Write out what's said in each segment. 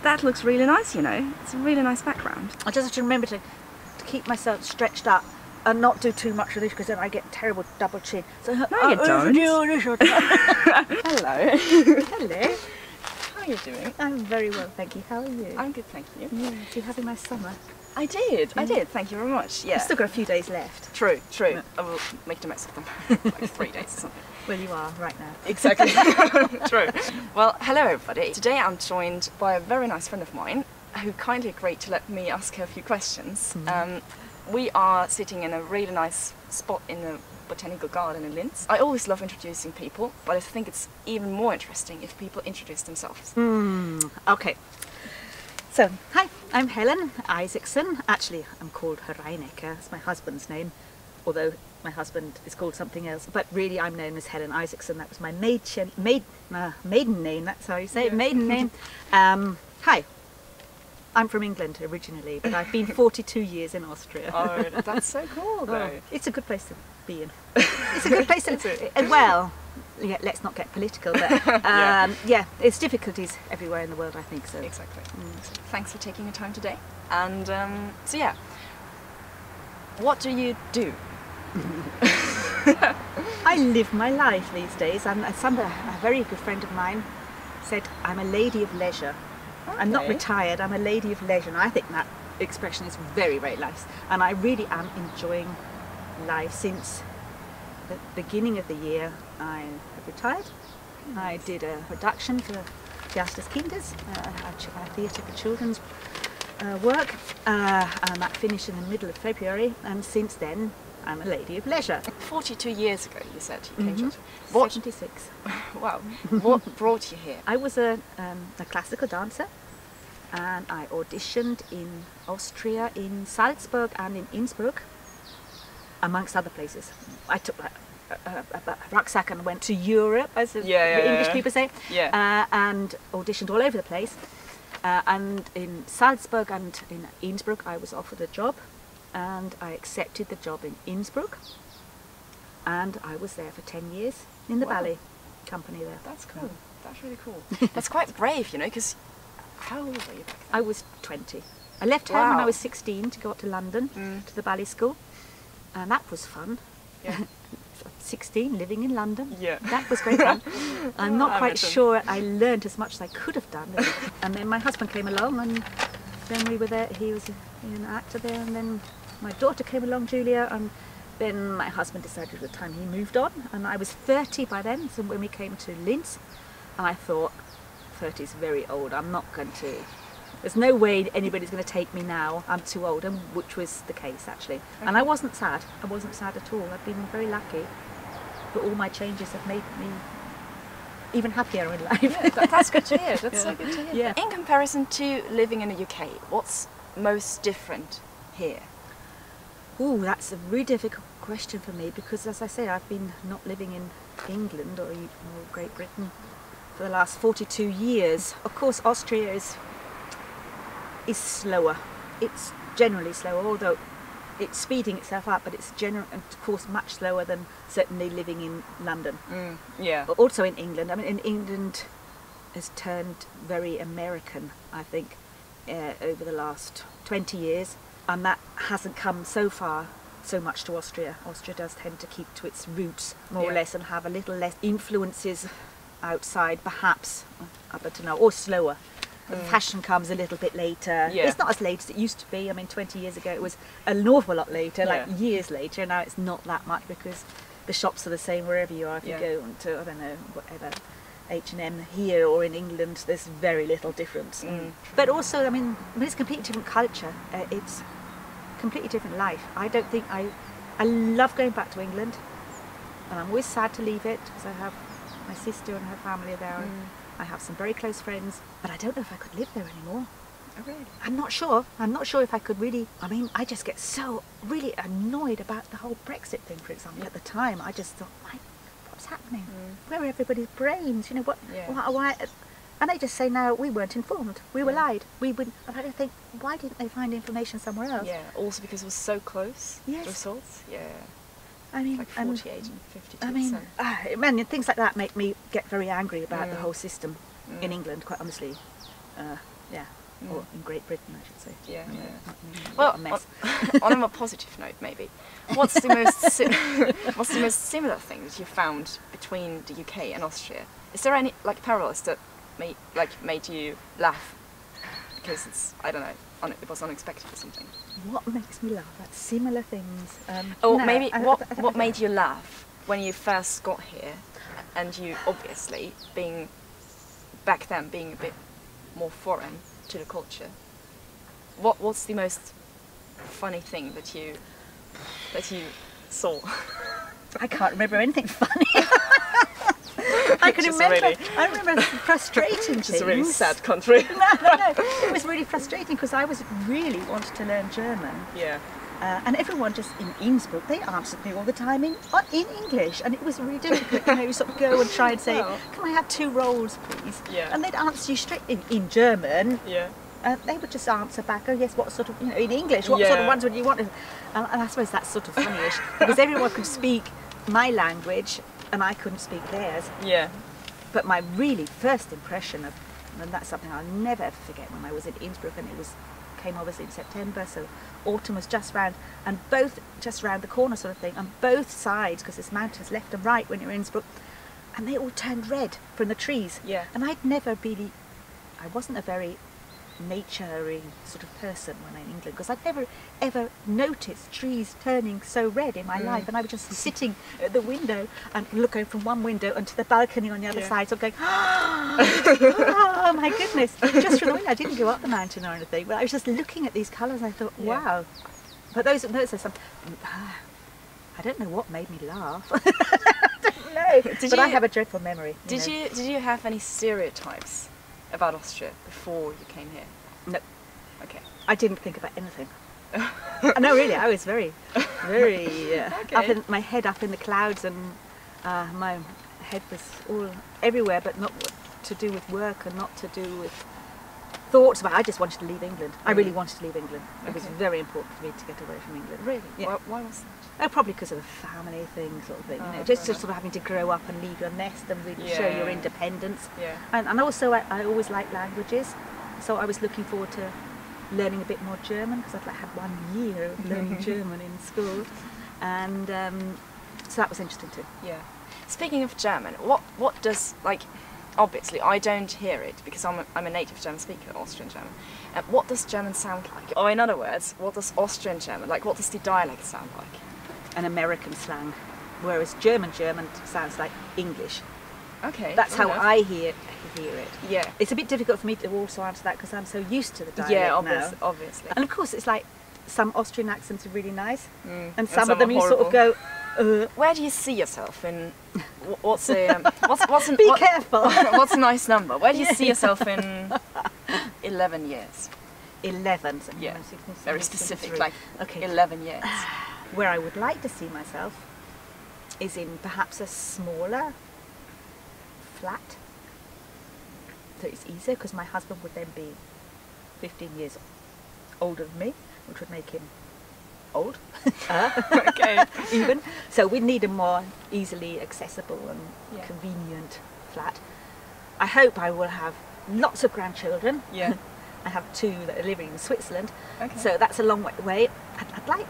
that looks really nice, you know. It's a really nice background. I just have to remember to keep myself stretched up and not do too much of this, because then I get terrible double chin. So No, you don't. Hello. Hello. How are you doing? I'm very well, thank you. How are you? I'm good, thank you. Yeah, you having a nice summer? I did. Thank you very much. Yeah. I've still got a few days left. True. Yeah. I will make the most of them. Like 3 days or something. Well, you are right now. Exactly. True. Well, hello everybody. Today I'm joined by a very nice friend of mine who kindly agreed to let me ask her a few questions. We are sitting in a really nice spot in the botanical garden in Linz. I always love introducing people, but I think it's even more interesting if people introduce themselves. Okay. So, hi, I'm Helen Isaacson. Actually, I'm called Reinecke. It's my husband's name, although my husband is called something else. But really, I'm known as Helen Isaacson. That was my maiden name. That's how you say it, maiden name. Hi. I'm from England originally, but I've been 42 years in Austria. Oh, that's so cool, though. It's a good place to be in. It's a good place to well, yeah, let's not get political, but yeah, there's difficulties everywhere in the world, I think so. Exactly. Thanks for taking your time today. And so yeah, what do you do? I live my life these days. A very good friend of mine said I'm a lady of leisure. Okay. I'm not retired, I'm a lady of leisure, and I think that expression is very, very nice. And I really am enjoying life. Since the beginning of the year, I have retired. I did a production for Theaters Kinders, a theatre for children's work, and that finished in the middle of February, and since then I'm a lady of leisure. 42 years ago, you said you came to Austria. 76. Wow. What brought you here? I was a classical dancer, and I auditioned in Austria, in Salzburg and in Innsbruck, amongst other places. I took a rucksack and went to Europe, as the English people say, and auditioned all over the place. And in Salzburg and in Innsbruck I was offered a job, and I accepted the job in Innsbruck, and I was there for 10 years in the ballet company there. That's cool. That's really cool. That's quite brave, you know, because how old were you back then? I was 20. I left home when I was 16 to go up to London to the ballet school, and that was fun. Yeah. 16, living in London. Yeah. That was great fun. I'm not quite sure I learned as much as I could have done. And then my husband came along, and then we were there. He was an actor there, and then my daughter came along, Julia, and then my husband decided at the time he moved on, and I was 30 by then, so when we came to Linz, and I thought, 30 is very old, I'm not going to, there's no way anybody's going to take me now, I'm too old, and which was the case actually. Okay. And I wasn't sad at all. I've been very lucky, but all my changes have made me even happier in life. Yeah, that's good to hear. That's so good to hear. Yeah. In comparison to living in the UK, what's most different here? Oh, that's a really difficult question for me, because as I say, I've been not living in England or Great Britain for the last 42 years. Of course, Austria is slower. It's generally slower, although it's speeding itself up, but it's of course much slower than certainly living in London. Yeah. But also in England. I mean, in England has turned very American, I think, over the last 20 years. And that hasn't come so much to Austria. Austria does tend to keep to its roots, more or less, and have a little less influences outside, perhaps, up until now, or slower. Fashion comes a little bit later. Yeah. It's not as late as it used to be. I mean, 20 years ago it was an awful lot later, like years later. Now it's not that much, because the shops are the same wherever you are. If you go to, I don't know, whatever, H&M here or in England, there's very little difference. But also, I mean, it's a completely different culture. It's completely different life. I don't think I love going back to England, and I'm always sad to leave it, because I have my sister and her family there, and I have some very close friends, but I don't know if I could live there anymore. Oh, really? I'm not sure if I could really. I mean, I just get so really annoyed about the whole Brexit thing, for example. At the time I just thought, what's happening? Where are everybody's brains? You know what? Why? And they just say, no, we weren't informed. We were lied. We wouldn't. And I think, why didn't they find information somewhere else? Yeah, also because it was so close. Yes. The results. Yeah. I mean, like 48 and 52%. I mean, things like that make me get very angry about the whole system in England, quite honestly. Yeah. Or in Great Britain, I should say. Yeah. Well, Well, on a more positive note, maybe, what's the most similar thing that you found between the UK and Austria? Is there any like parallels that made you laugh because it's, I don't know, it was unexpected or something? What makes me laugh? That's similar things. Or maybe what made you laugh when you first got here, and you obviously back then being a bit more foreign to the culture. What's the most funny thing that you saw? I can't remember anything funny. I remember frustrating things. It's a really sad country. No. It was really frustrating because I really wanted to learn German. Yeah. And everyone just in Innsbruck, they answered me all the time in English, and it was really difficult. You know, you sort of go and try and say, "Can I have 2 rolls, please?" Yeah. And they'd answer you straight in German. Yeah. And they would just answer back, "Oh yes, what sort of, in English, what sort of ones would you want?" And I suppose that's sort of funny-ish because everyone could speak my language and I couldn't speak theirs. Yeah. But my really first impression of, and that's something I'll never ever forget, when I was in Innsbruck, and came obviously in September, so autumn was just round, and both just round the corner sort of thing, on both sides, because there's mountains left and right when you're in Innsbruck, and they all turned red from the trees. Yeah. And I wasn't a very nature-y sort of person when I'm in England, because I'd never ever noticed trees turning so red in my life, and I was just sitting at the window and looking from one window onto the balcony on the other side, sort of going, oh my goodness, just from the window. I didn't go up the mountain or anything, but I was just looking at these colours and I thought, wow. But those are some, I don't know what made me laugh. I don't know, but I have a dreadful memory. Did you have any stereotypes about Austria before you came here? No. Okay. I didn't think about anything. No, really, I was very my head up in the clouds, and my head was all everywhere, but not to do with work and not to do with thoughts about. I just wanted to leave England. I really wanted to leave England. It was very important for me to get away from England. Really? Yeah. Why was that? Oh, probably because of the family thing, sort of thing. Just sort of having to grow up and leave your nest and really show your independence. Yeah. And also, I always liked languages, so I was looking forward to learning a bit more German, because I'd had 1 year of learning German in school, and so that was interesting too. Yeah. Speaking of German, what does, like, obviously I don't hear it because I'm a native German speaker, Austrian German. What does German sound like? Or in other words, what does Austrian German, like, what does the dialect sound like? An American slang, whereas German sounds like English. Okay. That's how I hear it. Yeah. It's a bit difficult for me to also answer that because I'm so used to the dialect now. Obviously. And of course, it's like some Austrian accents are really nice, and some of them you sort of go. Where do you see yourself in? What's Be careful. What's a nice number? Where do you see yourself in 11 years? 11. So Yeah. 16, Very 17, specific. 3. Like 11 years. Where I would like to see myself is in perhaps a smaller flat. So it's easier because my husband would then be 15 years older than me, which would make him old. Okay. Even. So we'd need a more easily accessible and convenient flat. I hope I will have lots of grandchildren. Yeah. I have 2 that are living in Switzerland. Okay. So that's a long way away. I'd like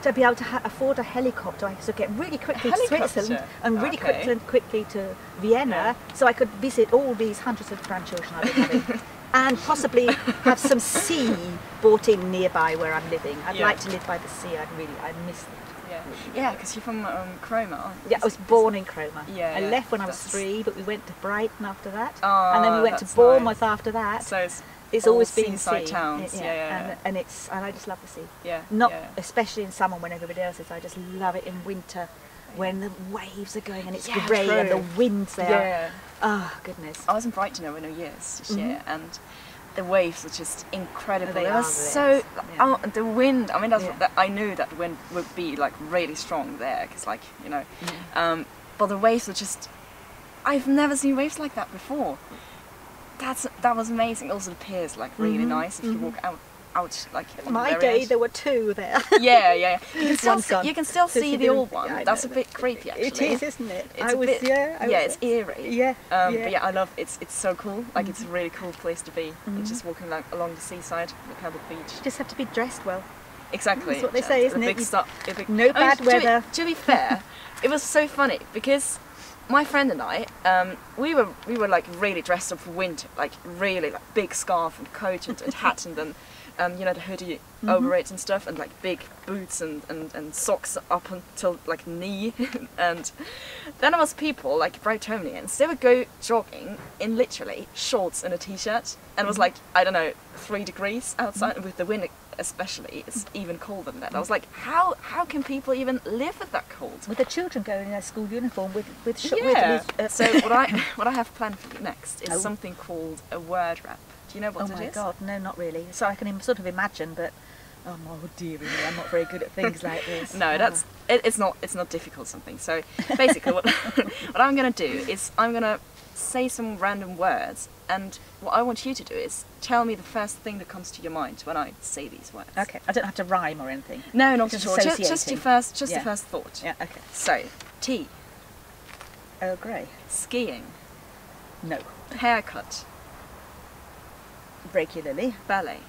to be able to afford a helicopter. I could get really quickly to Switzerland and really quickly to Vienna, so I could visit all these hundreds of grandchildren I've been having. And possibly have some sea brought in nearby where I'm living. I'd like to live by the sea. I miss that. Yeah, because you're from Cromer, aren't you? Yeah, I was born in Cromer. Yeah, I left when I was 3, but we went to Brighton after that. Oh, and then we went to Bournemouth after that. So it's always been seaside sea. towns. And I just love the sea. Yeah. Not especially in summer when everybody else is. I just love it in winter when the waves are going and it's grey and the wind's there. Yeah. Oh goodness. I was in Brighton over New Year's this year, and the waves were just incredible. They it are was so. yeah. Oh, the wind. I mean, I knew that the wind would be like really strong there, because like but the waves were just. I've never seen waves like that before. That was amazing. Also, the piers like really nice if you walk out out like. On My the very day edge. there were 2 there. Yeah. One's gone. You can still see the old one. Yeah, I That's a know. bit creepy, actually. It is, isn't it? It's it's eerie. Yeah. But yeah, I love it's so cool. Like it's a really cool place to be. You're just walking along the seaside, the Pebble Beach. You just have to be dressed well. Exactly. That's what they say, isn't it? No I mean, bad weather. To be fair, it was so funny because my friend and I, we were like really dressed up for winter, like really like big scarf and coat and hat and then you know, the hoodie over it and stuff, and like big boots and socks up until like knee. And then there was people like Brightonians, they would go jogging in literally shorts and a t-shirt, and it was like, I don't know, 3 degrees outside, and with the wind especially, it's even colder than that. I was like, how can people even live with that cold? With the children going in their school uniform with So what I have planned for you next is something called a word wrap. Do you know what it is? Oh my God, no, not really. So I can sort of imagine, but oh dearie me, I'm not very good at things like this. No, it's not difficult something. So basically, what I'm gonna do is I'm gonna say some random words, and what I want you to do is tell me the first thing that comes to your mind when I say these words. Okay, I don't have to rhyme or anything. No, not at all. Just associating. the first thought. Yeah, okay. So, tea, Earl Grey. skiing, No. haircut, Regularly. ballet,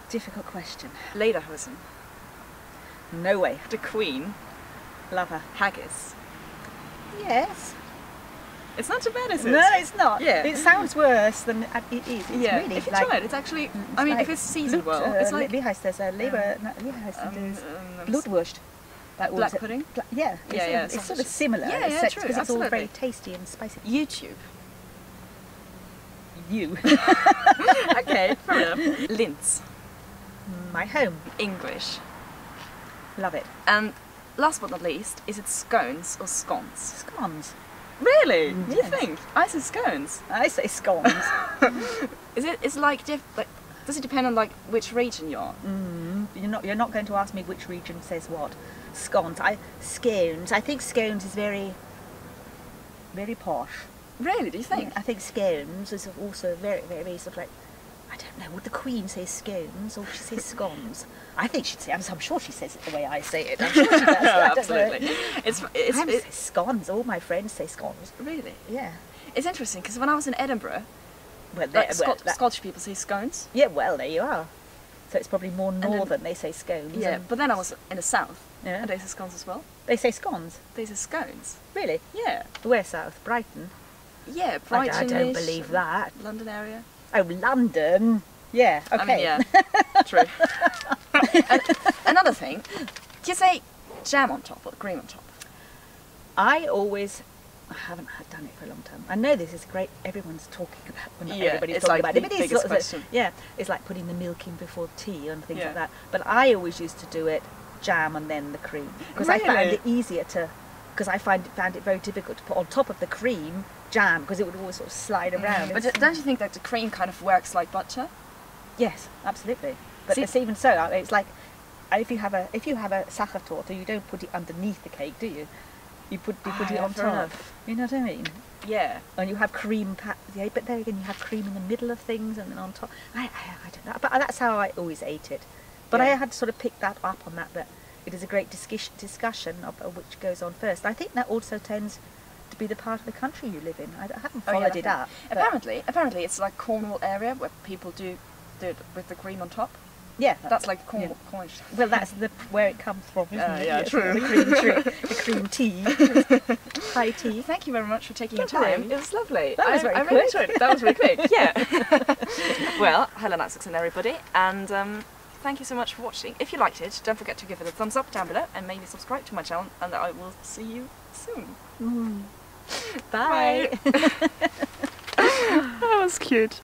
Difficult question. lederhosen, No way. the Queen, Love her. haggis. Yes. It's not too bad, is it? No, it's not. Yeah. It sounds worse than it is. It's really if you like, try it, it's actually. I mean, if it's seasoned well, it's like wie heißt das? Wie heißt das? Blutwurst. Like, black pudding. Yeah. It's sort of similar. Yeah, except true. because it's all Absolutely. very tasty and spicy. YouTube. You. Okay, fair enough. Linz. My home. English. Love it. And last but not least, is it scones or scones? Scones. Really? Yes. You think? I say scones. I say scones. It's like does it depend on like which region you're? You're not going to ask me which region says what. Scones. Scones. I think scones is very, very posh. Really? Do you think? Yeah, I think scones is also very, very sort of like, I don't know, would the Queen say scones or would she say scones? I think she'd say, I'm sure she says it the way I say it. I'm sure she does. Absolutely. I say scones. All my friends say scones. Really? Yeah. It's interesting because when I was in Edinburgh, Well, like Scottish people say scones. yeah, well, there you are. So it's probably more northern, they say scones. Yeah, but then I was in the south, Yeah. and they say scones as well. They say scones. They say scones. Really? Yeah. Where south? Brighton? Yeah, I Brighton. don't believe that. London area. Oh, London. Yeah, okay. I mean, yeah, true. And another thing, do you say jam on top or cream on top? I haven't done it for a long time. I know this is great. Everyone's talking about everybody's it's talking like about the it. But it is biggest sort of question. it's like putting the milk in before tea and things Yeah. like that. But I always used to do it jam and then the cream because I found Really? it easier to. Because I found it very difficult to put on top of the cream jam because it would always sort of slide around. But don't you think that the cream kind of works like butter? Yes, absolutely. But See- it's even so. It's like if you have a Sachertorte, you don't put it underneath the cake, do you? You put it yeah, on fair top. enough. You know what I mean? Yeah. And you have cream, but there again, you have cream in the middle of things and then on top. I don't know, but that's how I always ate it. But I Yeah. had to sort of pick that up on that it is a great discussion of which goes on first. I think that also tends to be the part of the country you live in. I haven't followed it up. but- Apparently, it's like Cornwall area where people do it with the cream on top. Yeah, That's like Cornish. well, that's where it comes from, isn't it? yeah, true. The cream tea, high tea. Thank you very much for taking your Lovely. time. It was lovely. That was very I really quick. enjoyed it. That was really quick. Yeah. Well, Helen Isaacson, everybody, and thank you so much for watching. If you liked it, don't forget to give it a thumbs up down below and maybe subscribe to my channel, and I will see you soon. Bye. That was cute.